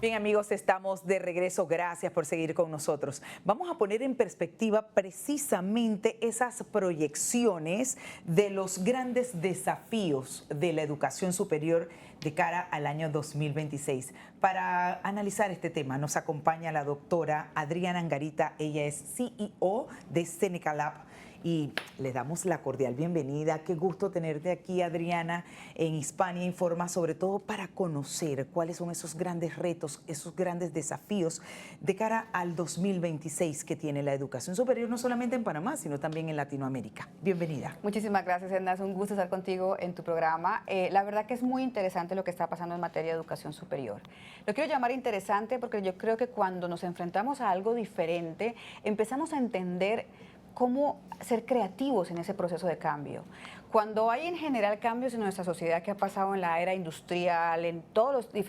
Bien, amigos, estamos de regreso. Gracias por seguir con nosotros. Vamos a poner en perspectiva precisamente esas proyecciones de los grandes desafíos de la educación superior de cara al año 2026. Para analizar este tema nos acompaña la doctora Adriana Angarita. Ella es CEO de Seneca Lab. Y le damos la cordial bienvenida. Qué gusto tenerte aquí, Adriana, en Hispania Informa, sobre todo para conocer cuáles son esos grandes retos, esos grandes desafíos de cara al 2026 que tiene la educación superior, no solamente en Panamá, sino también en Latinoamérica. Bienvenida. Muchísimas gracias, Edna. Es un gusto estar contigo en tu programa. La verdad que es muy interesante lo que está pasando en materia de educación superior. Lo quiero llamar interesante porque yo creo que cuando nos enfrentamos a algo diferente, empezamos a entender cómo ser creativos en ese proceso de cambio. Cuando hay en general cambios en nuestra sociedad que ha pasado en la era industrial, en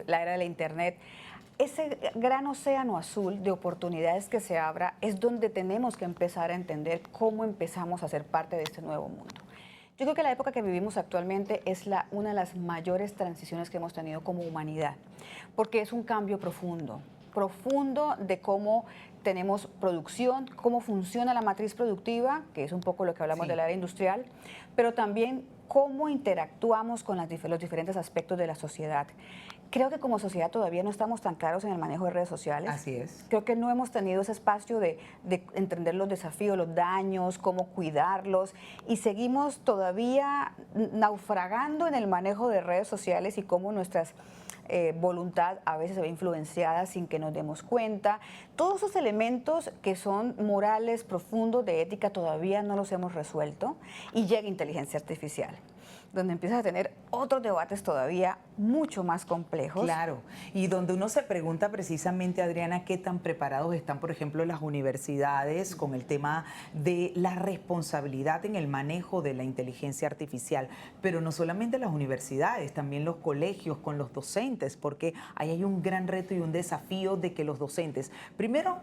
la era de la internet, ese gran océano azul de oportunidades que se abra es donde tenemos que empezar a entender cómo empezamos a ser parte de este nuevo mundo. Yo creo que la época que vivimos actualmente es una de las mayores transiciones que hemos tenido como humanidad, porque es un cambio profundo de cómo tenemos producción, cómo funciona la matriz productiva, que es un poco lo que hablamos del área industrial, pero también cómo interactuamos con los diferentes aspectos de la sociedad. Creo que como sociedad todavía no estamos tan claros en el manejo de redes sociales. Así es. Creo que no hemos tenido ese espacio de entender los desafíos, los daños, cómo cuidarlos, y seguimos todavía naufragando en el manejo de redes sociales y cómo nuestras voluntad a veces se ve influenciada sin que nos demos cuenta. Todos esos elementos que son morales, profundos, de ética, todavía no los hemos resuelto, y llega inteligencia artificial, donde empiezas a tener otros debates todavía mucho más complejos. Claro, y donde uno se pregunta precisamente, Adriana, qué tan preparados están, por ejemplo, las universidades con el tema de la responsabilidad en el manejo de la inteligencia artificial, pero no solamente las universidades, también los colegios con los docentes, porque ahí hay un gran reto y un desafío de que los docentes, primero,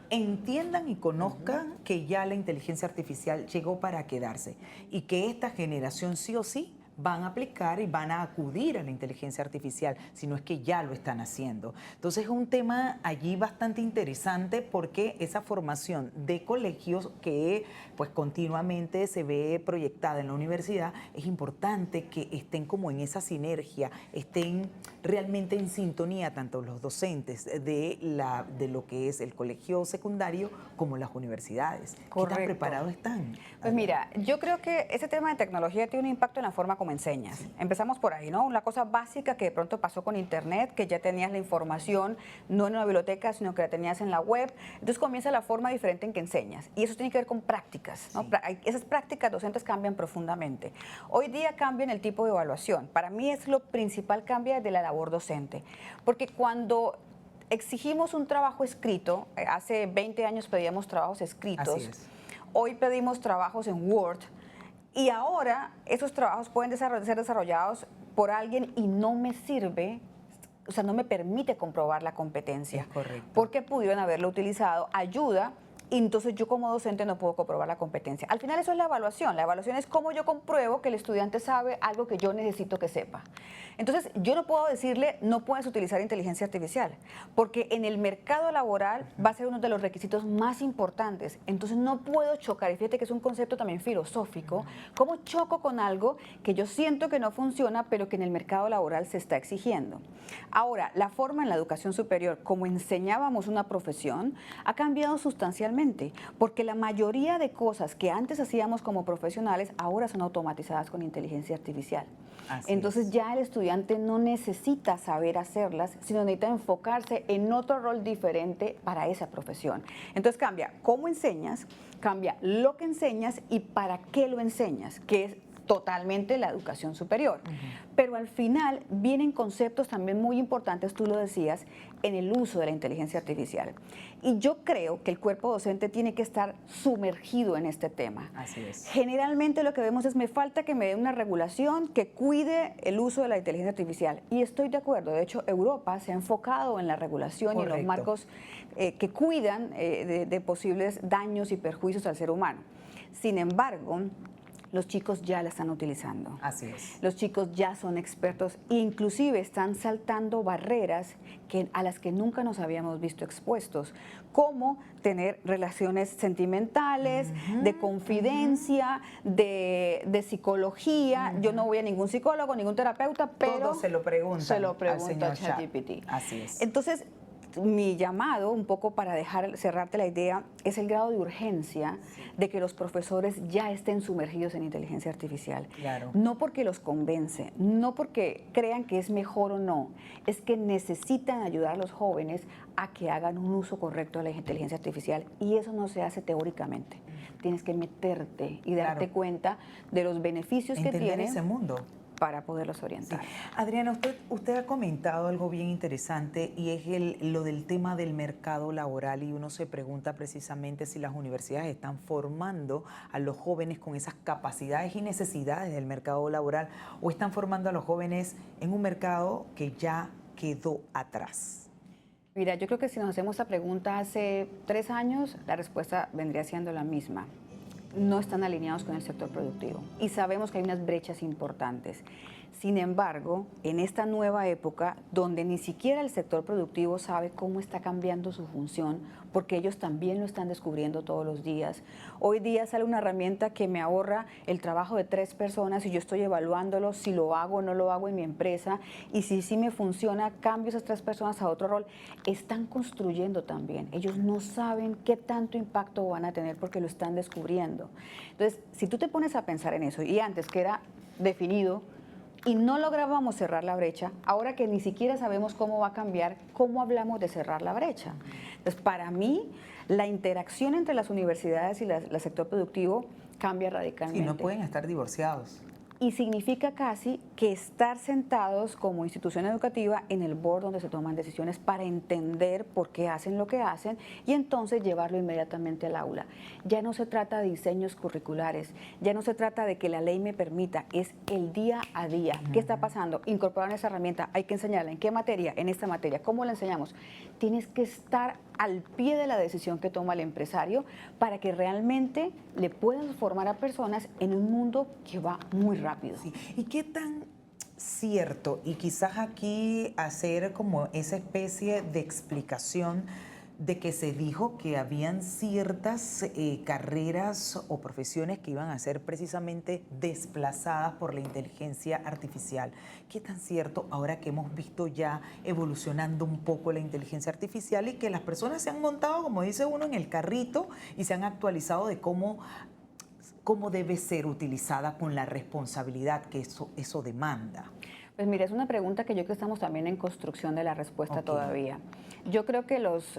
entiendan y conozcan que ya la inteligencia artificial llegó para quedarse y que esta generación sí o sí van a aplicar y van a acudir a la inteligencia artificial, si no es que ya lo están haciendo. Entonces es un tema allí bastante interesante porque esa formación de colegios que pues continuamente se ve proyectada en la universidad, es importante que estén como en esa sinergia, estén realmente en sintonía tanto los docentes de lo que es el colegio secundario como las universidades. Correcto. ¿Qué tan preparados están? Pues mira, yo creo que ese tema de tecnología tiene un impacto en la forma como enseñas. Sí. Empezamos por ahí, ¿no? Una cosa básica que de pronto pasó con Internet, que ya tenías la información no en una biblioteca, sino que la tenías en la web. Entonces comienza la forma diferente en que enseñas. Y eso tiene que ver con prácticas, ¿no? Sí. Esas prácticas docentes cambian profundamente. Hoy día cambian el tipo de evaluación. Para mí es lo principal, cambia de la labor docente. Porque cuando exigimos un trabajo escrito, hace 20 años pedíamos trabajos escritos. Así es. Hoy pedimos trabajos en Word, y ahora esos trabajos pueden ser desarrollados por alguien y no me sirve, o sea, no me permite comprobar la competencia. Es correcto. Porque pudieron haberlo utilizado, ayuda, y entonces yo como docente no puedo comprobar la competencia. Al final eso es la evaluación. La evaluación es cómo yo compruebo que el estudiante sabe algo que yo necesito que sepa. Entonces yo no puedo decirle no puedes utilizar inteligencia artificial, porque en el mercado laboral va a ser uno de los requisitos más importantes. Entonces no puedo chocar, y fíjate que es un concepto también filosófico, cómo choco con algo que yo siento que no funciona, pero que en el mercado laboral se está exigiendo. Ahora, la forma en la educación superior, como enseñábamos una profesión, ha cambiado sustancialmente, porque la mayoría de cosas que antes hacíamos como profesionales ahora son automatizadas con inteligencia artificial. Entonces ya el estudiante no necesita saber hacerlas, sino necesita enfocarse en otro rol diferente para esa profesión. Entonces cambia cómo enseñas, cambia lo que enseñas y para qué lo enseñas, que es totalmente la educación superior. Pero al final vienen conceptos también muy importantes, tú lo decías, en el uso de la inteligencia artificial. Y yo creo que el cuerpo docente tiene que estar sumergido en este tema. Así es. Generalmente lo que vemos es, me falta que me dé una regulación que cuide el uso de la inteligencia artificial. Y estoy de acuerdo, de hecho Europa se ha enfocado en la regulación. Correcto. Y en los marcos que cuidan de posibles daños y perjuicios al ser humano. Sin embargo, los chicos ya la están utilizando. Así es. Los chicos ya son expertos, inclusive están saltando barreras a las que nunca nos habíamos visto expuestos, como tener relaciones sentimentales, de confidencia, de psicología. Yo no voy a ningún psicólogo, ningún terapeuta, pero todo se lo preguntan al señor ChatGPT. Así es. Entonces, mi llamado, un poco para cerrarte la idea, es el grado de urgencia de que los profesores ya estén sumergidos en inteligencia artificial. Claro. No porque los convence, no porque crean que es mejor o no, es que necesitan ayudar a los jóvenes a que hagan un uso correcto de la inteligencia artificial, y eso no se hace teóricamente. Tienes que meterte y darte cuenta de los beneficios que tiene ese mundo para poderlos orientar. Sí. Adriana, usted ha comentado algo bien interesante, y es lo del tema del mercado laboral, y uno se pregunta precisamente si las universidades están formando a los jóvenes con esas capacidades y necesidades del mercado laboral, o están formando a los jóvenes en un mercado que ya quedó atrás. Mira, yo creo que si nos hacemos esta pregunta hace 3 años, la respuesta vendría siendo la misma. No están alineados con el sector productivo y sabemos que hay unas brechas importantes. Sin embargo, en esta nueva época, donde ni siquiera el sector productivo sabe cómo está cambiando su función, porque ellos también lo están descubriendo todos los días. Hoy día sale una herramienta que me ahorra el trabajo de 3 personas, y yo estoy evaluándolo, si lo hago o no lo hago en mi empresa, y si sí me funciona, cambio esas 3 personas a otro rol. Están construyendo también. Ellos no saben qué tanto impacto van a tener porque lo están descubriendo. Entonces, si tú te pones a pensar en eso, y antes que era definido, y no lográbamos cerrar la brecha, ahora que ni siquiera sabemos cómo va a cambiar, ¿cómo hablamos de cerrar la brecha? Entonces, para mí, la interacción entre las universidades y el sector productivo cambia radicalmente. Sí, no pueden estar divorciados. Y significa casi que estar sentados como institución educativa en el board donde se toman decisiones para entender por qué hacen lo que hacen, y entonces llevarlo inmediatamente al aula. Ya no se trata de diseños curriculares, ya no se trata de que la ley me permita, es el día a día. ¿Qué está pasando? Incorporar esa herramienta, hay que enseñarla. ¿En qué materia? En esta materia. ¿Cómo la enseñamos? Tienes que estar al pie de la decisión que toma el empresario para que realmente le puedas formar a personas en un mundo que va muy rápido. Sí. ¿Y qué tan cierto, y quizás aquí hacer como esa especie de explicación de que se dijo que habían ciertas carreras o profesiones que iban a ser precisamente desplazadas por la inteligencia artificial? ¿Qué tan cierto ahora que hemos visto ya evolucionando un poco la inteligencia artificial y que las personas se han montado, como dice uno, en el carrito y se han actualizado de cómo debe ser utilizada con la responsabilidad que eso demanda? Pues mira, es una pregunta que yo creo que estamos también en construcción de la respuesta todavía. Yo creo que los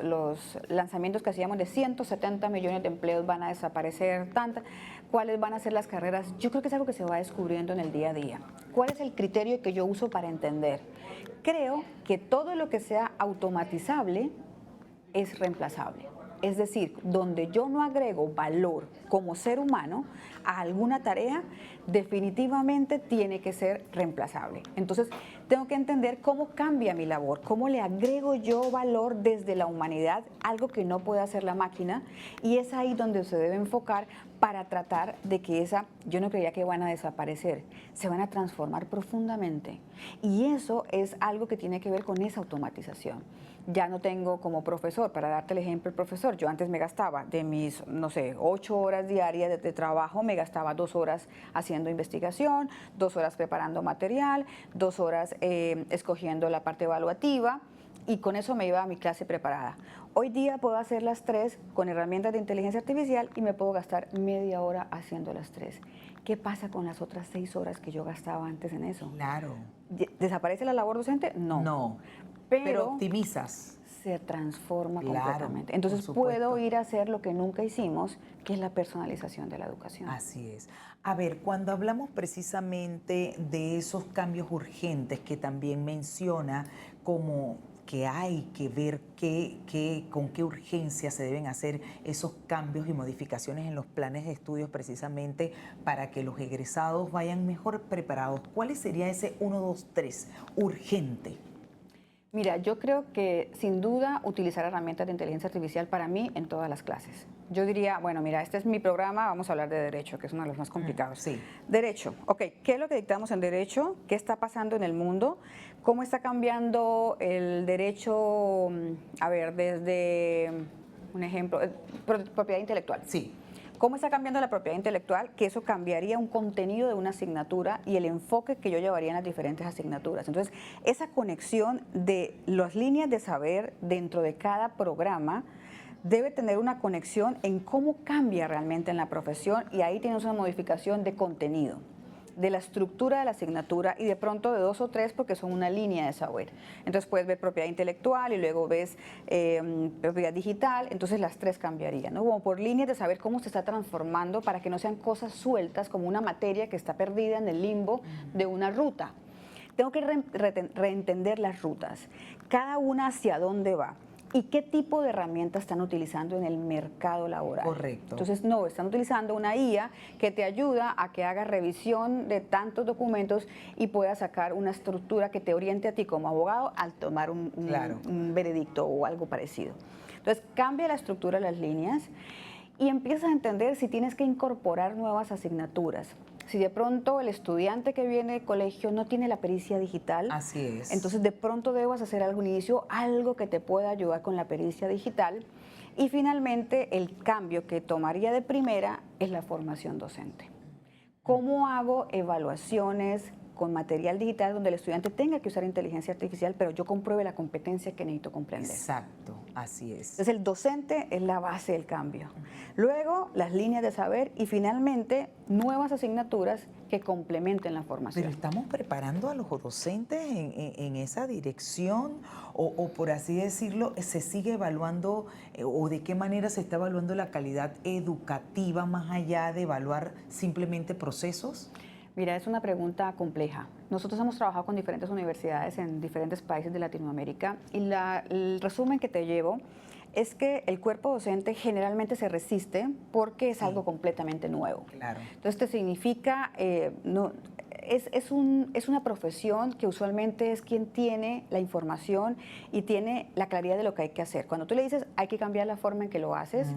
lanzamientos que hacíamos de 170 millones de empleos van a desaparecer, ¿cuáles van a ser las carreras? Yo creo que es algo que se va descubriendo en el día a día. ¿Cuál es el criterio que yo uso para entender? Creo que todo lo que sea automatizable es reemplazable. Es decir, donde yo no agrego valor como ser humano a alguna tarea, definitivamente tiene que ser reemplazable. Entonces, tengo que entender cómo cambia mi labor, cómo le agrego yo valor desde la humanidad, algo que no puede hacer la máquina, y es ahí donde se debe enfocar para tratar de que yo no creía que van a desaparecer, se van a transformar profundamente. Y eso es algo que tiene que ver con esa automatización. Ya no tengo como profesor, para darte el ejemplo, el profesor, yo antes me gastaba de mis, 8 horas diarias de trabajo, me gastaba 2 horas haciendo investigación, 2 horas preparando material, 2 horas escogiendo la parte evaluativa, y con eso me iba a mi clase preparada. Hoy día puedo hacer las 3 con herramientas de inteligencia artificial y me puedo gastar media hora haciendo las 3. ¿Qué pasa con las otras 6 horas que yo gastaba antes en eso? Claro. ¿Desaparece la labor docente? No. No. Pero optimizas. Se transforma Claro, completamente. Entonces puedo ir a hacer lo que nunca hicimos, que es la personalización de la educación. Así es. A ver, cuando hablamos precisamente de esos cambios urgentes que también menciona, como que hay que ver con qué urgencia se deben hacer esos cambios y modificaciones en los planes de estudios precisamente para que los egresados vayan mejor preparados, ¿cuál sería ese 1, 2, 3 urgente? Mira, yo creo que sin duda utilizar herramientas de inteligencia artificial para mí en todas las clases. Yo diría, bueno, mira, este es mi programa, vamos a hablar de derecho, que es uno de los más complicados. Sí. Derecho, ok, ¿qué es lo que dictamos en derecho? ¿Qué está pasando en el mundo? ¿Cómo está cambiando el derecho, a ver, desde un ejemplo, propiedad intelectual? Sí. ¿Cómo está cambiando la propiedad intelectual? Que eso cambiaría un contenido de una asignatura y el enfoque que yo llevaría en las diferentes asignaturas. Entonces, esa conexión de las líneas de saber dentro de cada programa debe tener una conexión en cómo cambia realmente en la profesión, y ahí tienes una modificación de contenido, de la estructura de la asignatura y de pronto de 2 o 3 porque son una línea de saber. Entonces puedes ver propiedad intelectual y luego ves propiedad digital, entonces las 3 cambiarían, ¿no? Como por líneas de saber cómo se está transformando para que no sean cosas sueltas como una materia que está perdida en el limbo de una ruta. Tengo que reentender las rutas, cada una hacia dónde va. ¿Y qué tipo de herramientas están utilizando en el mercado laboral? Correcto. Entonces, no, están utilizando una IA que te ayuda a que hagas revisión de tantos documentos y puedas sacar una estructura que te oriente a ti como abogado al tomar un veredicto o algo parecido. Entonces, cambia la estructura de las líneas y empiezas a entender si tienes que incorporar nuevas asignaturas. Si de pronto el estudiante que viene del colegio no tiene la pericia digital, así es. Entonces de pronto debas hacer algún inicio, algo que te pueda ayudar con la pericia digital. Y finalmente el cambio que tomaría de primera es la formación docente. ¿Cómo hago evaluaciones con material digital donde el estudiante tenga que usar inteligencia artificial, pero yo compruebe la competencia que necesito comprender? Exacto, así es. Entonces el docente es la base del cambio. Luego las líneas de saber y finalmente nuevas asignaturas que complementen la formación. Pero ¿estamos preparando a los docentes en esa dirección o por así decirlo, se sigue evaluando o de qué manera se está evaluando la calidad educativa más allá de evaluar simplemente procesos? Mira, es una pregunta compleja. Nosotros hemos trabajado con diferentes universidades en diferentes países de Latinoamérica y el resumen que te llevo es que el cuerpo docente generalmente se resiste porque es algo completamente nuevo. Claro. Entonces, esto significa, es una profesión que usualmente es quien tiene la información y tiene la claridad de lo que hay que hacer. Cuando tú le dices hay que cambiar la forma en que lo haces,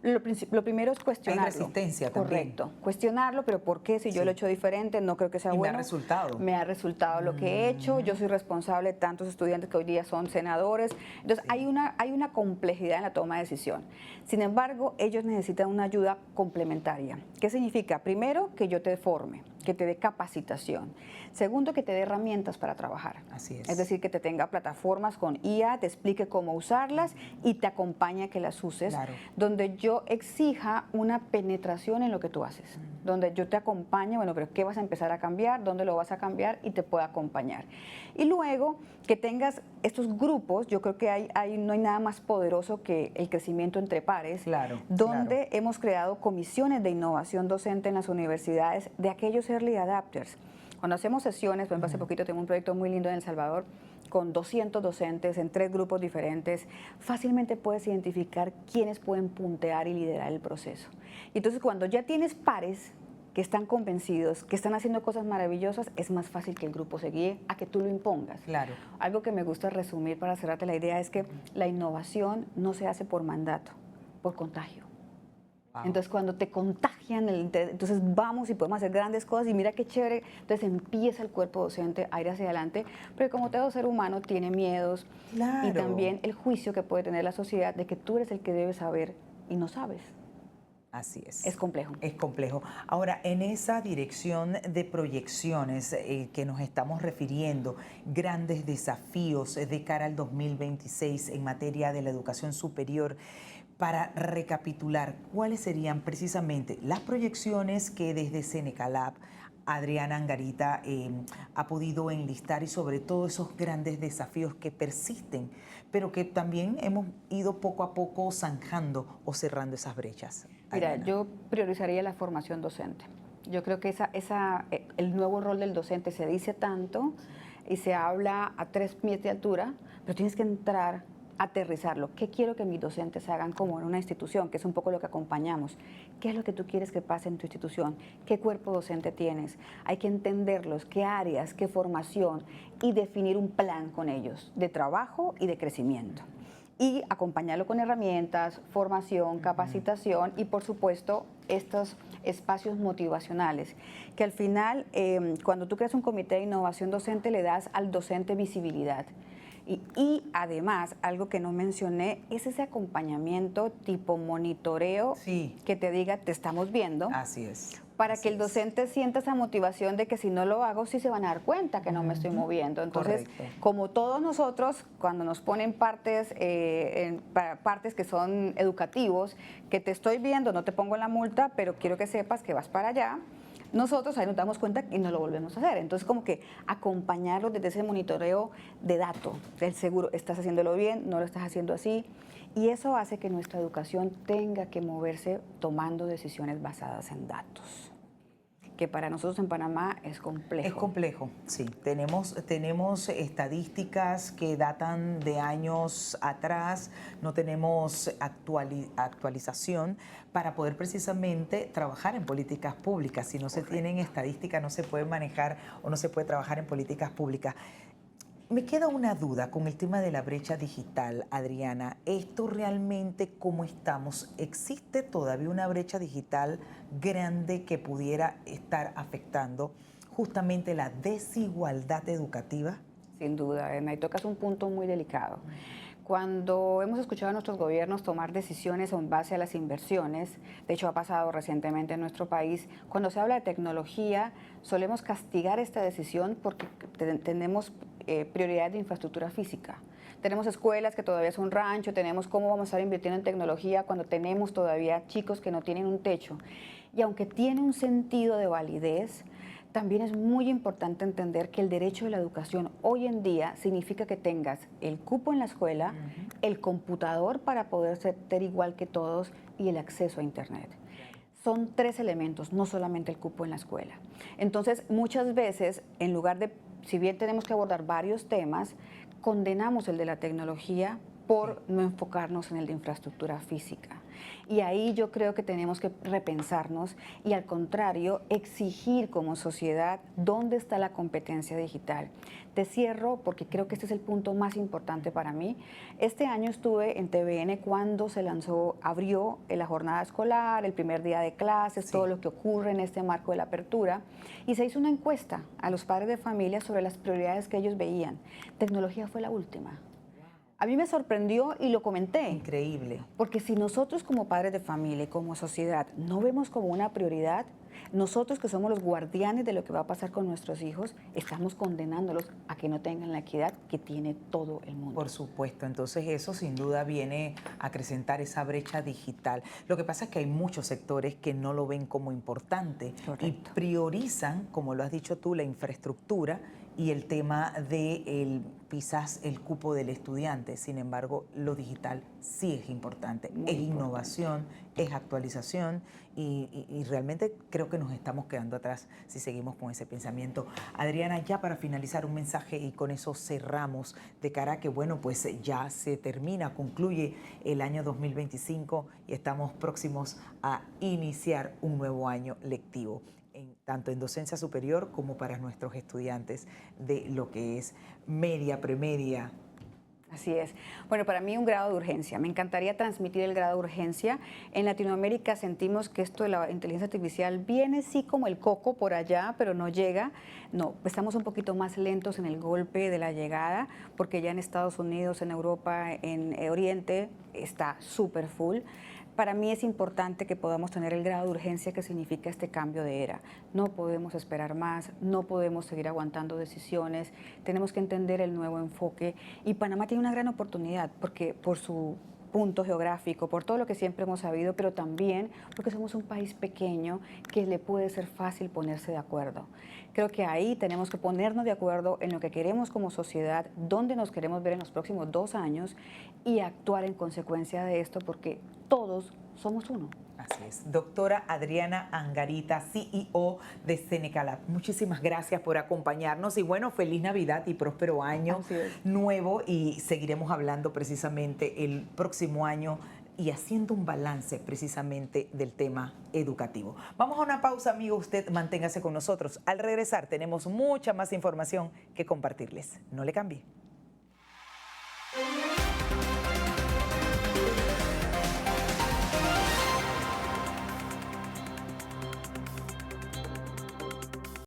lo primero es cuestionarlo. Hay resistencia también. Correcto. Cuestionarlo, pero ¿por qué? Si yo lo he hecho diferente, no creo que sea bueno. Me ha resultado. Me ha resultado lo que he hecho. Yo soy responsable de tantos estudiantes que hoy día son senadores. Entonces, hay una complejidad en la toma de decisión. Sin embargo, ellos necesitan una ayuda complementaria. ¿Qué significa? Primero, que yo te forme, que te dé capacitación. Segundo, que te dé herramientas para trabajar. Así es. Es decir, que te tenga plataformas con IA, te explique cómo usarlas y te acompañe a que las uses, donde yo exija una penetración en lo que tú haces, donde yo te acompañe, bueno, pero ¿qué vas a empezar a cambiar? ¿Dónde lo vas a cambiar? Y te pueda acompañar. Y luego, que tengas estos grupos, yo creo que no hay nada más poderoso que el crecimiento entre pares, donde hemos creado comisiones de innovación docente en las universidades de aquellos early adapters. Cuando hacemos sesiones, por ejemplo, hace poquito tengo un proyecto muy lindo en El Salvador con 200 docentes en 3 grupos diferentes, fácilmente puedes identificar quiénes pueden puntear y liderar el proceso. Y entonces cuando ya tienes pares que están convencidos, que están haciendo cosas maravillosas, es más fácil que el grupo se guíe a que tú lo impongas. Claro. Algo que me gusta resumir para cerrarte la idea es que la innovación no se hace por mandato, por contagio. Wow. Entonces, cuando te contagian, entonces vamos y podemos hacer grandes cosas y mira qué chévere. Entonces empieza el cuerpo docente a ir hacia adelante, pero como todo ser humano tiene miedos y también el juicio que puede tener la sociedad de que tú eres el que debe saber y no sabes. Así es. Es complejo. Es complejo. Ahora, en esa dirección de proyecciones que nos estamos refiriendo, grandes desafíos de cara al 2026 en materia de la educación superior, para recapitular, ¿cuáles serían precisamente las proyecciones que desde Senecalab Adriana Angarita ha podido enlistar y sobre todo esos grandes desafíos que persisten, pero que también hemos ido poco a poco zanjando o cerrando esas brechas? Mira, yo priorizaría la formación docente. Yo creo que el nuevo rol del docente se dice tanto y se habla a 3 pies de altura, pero tienes que entrar aterrizarlo. ¿Qué quiero que mis docentes hagan como en una institución? Que es un poco lo que acompañamos. ¿Qué es lo que tú quieres que pase en tu institución? ¿Qué cuerpo docente tienes? Hay que entenderlos, qué áreas, qué formación y definir un plan con ellos de trabajo y de crecimiento. Y acompañarlo con herramientas, formación, capacitación y, por supuesto, estos espacios motivacionales, que al final, cuando tú creas un comité de innovación docente, le das al docente visibilidad. Y además, algo que no mencioné, es ese acompañamiento tipo monitoreo, Sí. que te diga, te estamos viendo. Así es. Para así que el es. docente sienta esa motivación de que si no lo hago, sí se van a dar cuenta que no me estoy moviendo. Entonces, Correcto. como todos nosotros, cuando nos ponen partes, partes que son educativos, que te estoy viendo, no te pongo la multa, pero quiero que sepas que vas para allá, nosotros ahí nos damos cuenta y no lo volvemos a hacer. Entonces, como que acompañarlos desde ese monitoreo de datos, del seguro, estás haciéndolo bien, no lo estás haciendo así. Y eso hace que nuestra educación tenga que moverse tomando decisiones basadas en datos, que para nosotros en Panamá es complejo. Es complejo, sí. Tenemos estadísticas que datan de años atrás, no tenemos actualización para poder precisamente trabajar en políticas públicas. Si no se tienen estadísticas, no se puede manejar o no se puede trabajar en políticas públicas. Me queda una duda con el tema de la brecha digital, Adriana. ¿Esto realmente cómo estamos? ¿Existe todavía una brecha digital grande que pudiera estar afectando justamente la desigualdad educativa? Sin duda, Edna, y tocas un punto muy delicado. Cuando hemos escuchado a nuestros gobiernos tomar decisiones en base a las inversiones, de hecho ha pasado recientemente en nuestro país, cuando se habla de tecnología, solemos castigar esta decisión porque tenemos prioridades de infraestructura física. Tenemos escuelas que todavía son rancho, tenemos cómo vamos a estar invirtiendo en tecnología cuando tenemos todavía chicos que no tienen un techo. Y aunque tiene un sentido de validez, también es muy importante entender que el derecho de la educación hoy en día significa que tengas el cupo en la escuela, el computador para poder ser igual que todos y el acceso a Internet. Son 3 elementos, no solamente el cupo en la escuela. Entonces, muchas veces, en lugar de, si bien tenemos que abordar varios temas, condenamos el de la tecnología por no enfocarnos en el de infraestructura física. Y ahí yo creo que tenemos que repensarnos y al contrario, exigir como sociedad dónde está la competencia digital. Te cierro porque creo que este es el punto más importante para mí. Este año estuve en TVN cuando se lanzó, abrió la jornada escolar, el primer día de clases, todo lo que ocurre en este marco de la apertura, y se hizo una encuesta a los padres de familia sobre las prioridades que ellos veían. Tecnología fue la última. A mí me sorprendió y lo comenté. Increíble. Porque si nosotros como padres de familia y como sociedad no vemos como una prioridad, nosotros que somos los guardianes de lo que va a pasar con nuestros hijos, estamos condenándolos a que no tengan la equidad que tiene todo el mundo. Por supuesto, entonces eso sin duda viene a acrecentar esa brecha digital. Lo que pasa es que hay muchos sectores que no lo ven como importante. Correcto. Y priorizan, como lo has dicho tú, la infraestructura y el tema de quizás el cupo del estudiante. Sin embargo, lo digital sí es importante. Es innovación, es actualización y realmente creo que nos estamos quedando atrás si seguimos con ese pensamiento. Adriana, ya para finalizar un mensaje y con eso cerramos de cara a que, bueno, pues ya se termina, concluye el año 2025 y estamos próximos a iniciar un nuevo año lectivo. Tanto en docencia superior como para nuestros estudiantes de lo que es media, premedia. Así es. Bueno, para mí un grado de urgencia. Me encantaría transmitir el grado de urgencia. En Latinoamérica sentimos que esto de la inteligencia artificial viene sí como el coco por allá, pero no llega. No, estamos un poquito más lentos en el golpe de la llegada, porque ya en Estados Unidos, en Europa, en Oriente está súper full. Para mí es importante que podamos tener el grado de urgencia que significa este cambio de era. No podemos esperar más, no podemos seguir aguantando decisiones, tenemos que entender el nuevo enfoque y Panamá tiene una gran oportunidad porque por su punto geográfico, por todo lo que siempre hemos sabido, pero también porque somos un país pequeño que le puede ser fácil ponerse de acuerdo. Creo que ahí tenemos que ponernos de acuerdo en lo que queremos como sociedad, dónde nos queremos ver en los próximos 2 años y actuar en consecuencia de esto porque todos somos uno. Así es. Doctora Adriana Angarita, CEO de Seneca Lab. Muchísimas gracias por acompañarnos y bueno, feliz Navidad y próspero año nuevo y seguiremos hablando precisamente el próximo año y haciendo un balance precisamente del tema educativo. Vamos a una pausa, amigo. Usted manténgase con nosotros. Al regresar tenemos mucha más información que compartirles. No le cambie.